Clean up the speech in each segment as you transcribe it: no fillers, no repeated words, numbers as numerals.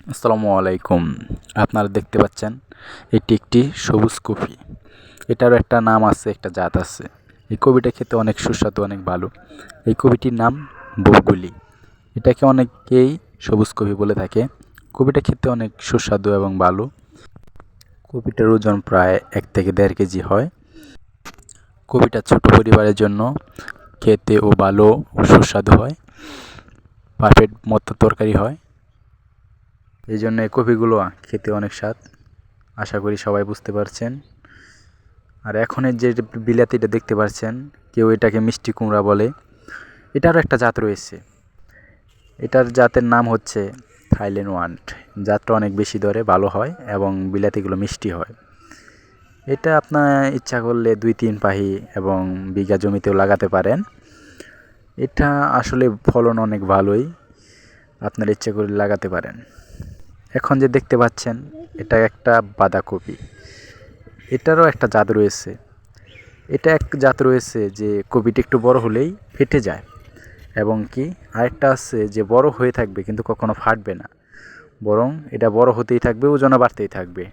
আসসালামু আলাইকুম। আপনারা দেখতে পাচ্ছেন এটি একটি সবুজ কফি। এটারও একটা নাম আছে, একটা জাত আছে। এই কফিটা খেতে অনেক সুস্বাদু, অনেক ভালো। এই কফিটির নাম বগুলি। এটাকে অনেকেই সবুজ কফি বলে থাকে। কফিটা খেতে অনেক সুস্বাদু এবং ভালো। কফিটার ওজন প্রায় 1 থেকে 1.5 কেজি হয়। কফিটা ছোট পরিবারের জন্য খেতেও ভালো ও সুস্বাদু হয়। পারফেক্ট মতো তরকারি হয়। এই জন্য এই কফিগুলো খেতে অনেক স্বাদ। আশা করি সবাই বুঝতে পারছেন। আর এখনের যে বিলাতিটা দেখতে পাচ্ছেন, কেউ এটাকে মিষ্টি কুমড়া বলে। এটারও একটা জাত রয়েছে। এটার জাতের নাম হচ্ছে থাইল্যান্ড ওয়ান্ট। জাতটা অনেক বেশি দরে ভালো হয় এবং বিলাতিগুলো মিষ্টি হয়। এটা আপনার ইচ্ছা করলে 2-3 পাহি এবং বিঘা জমিতেও লাগাতে পারেন। এটা আসলে ফলন অনেক ভালোই, আপনার ইচ্ছা করলে লাগাতে পারেন। এখন যে দেখতে পাচ্ছেন, এটা একটা বাঁধাকপি। এটারও একটা জাত রয়েছে। এটা এক জাত রয়েছে যে কপিটি একটু বড় হলেই ফেটে যায়, এবং কি আরেকটা আছে যে বড় হয়ে থাকবে কিন্তু কখনো ফাটবে না, বরং এটা বড় হতেই থাকবে, ওজনও বাড়তেই থাকবে।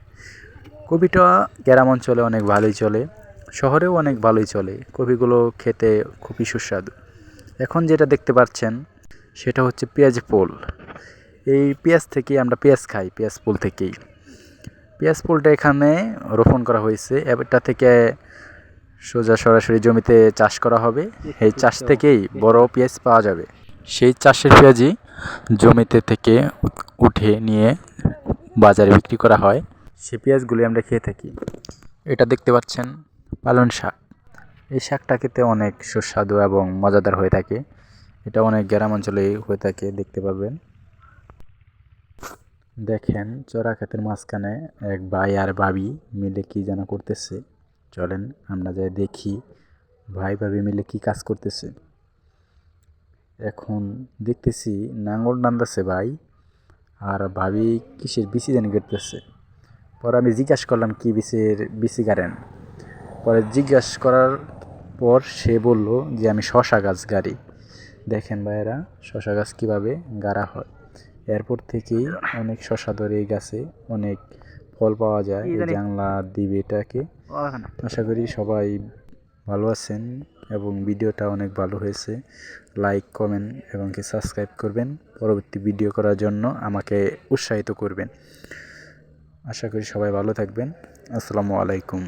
কপিটা গ্রাম অঞ্চলে অনেক ভালোই চলে, শহরেও অনেক ভালোই চলে। কপিগুলো খেতে খুবই সুস্বাদু। এখন যেটা দেখতে পাচ্ছেন সেটা হচ্ছে পেঁয়াজ ফুল। এই পেঁয়াজ থেকেই আমরা পেঁয়াজ খাই, পেঁয়াজ ফুল থেকেই। পেঁয়াজ ফুলটা এখানে রোপণ করা হয়েছে। এটা থেকে সোজা সরাসরি জমিতে চাষ করা হবে। এই চাষ থেকেই বড় পেঁয়াজ পাওয়া যাবে। সেই চাষের পেঁয়াজই জমিতে থেকে উঠে নিয়ে বাজারে বিক্রি করা হয়। সেই পেঁয়াজগুলি আমরা খেয়ে থাকি। এটা দেখতে পাচ্ছেন পালং শাক। এই শাকটা খেতে অনেক সুস্বাদু এবং মজাদার হয়ে থাকে। এটা অনেক গ্রাম অঞ্চলেই হয়ে থাকে, দেখতে পাবেন। দেখেন চড়া ক্ষেতের মাঝখানে এক ভাই আর ভাবি মিলে কি যেন করতেছে। চলেন আমরা যাই দেখি ভাই ভাবি মিলে কি কাজ করতেছে। এখন দেখতেছি নাঙ্গল টানতেছে ভাই, আর ভাবি কিসের বিচি জানি কাটতেছে। পরে আমি জিজ্ঞাসা করলাম কি বিচি গাড়েন। পরে জিজ্ঞাসা করার পর সে বলল যে আমি শশা গাছ গাড়ি। দেখেন ভাইয়েরা, শশা গাছ কীভাবে গাড়া হয়। এরপর থেকেই অনেক শশা ধরে এই গাছে অনেক ফল পাওয়া যায়। এই জাংলা দিবে এটাকে। আশা করি সবাই ভালো আছেন এবং ভিডিওটা অনেক ভালো হয়েছে। লাইক, কমেন্ট এবং কি সাবস্ক্রাইব করবেন। পরবর্তী ভিডিও করার জন্য আমাকে উৎসাহিত করবেন। আশা করি সবাই ভালো থাকবেন। আসসালামু আলাইকুম।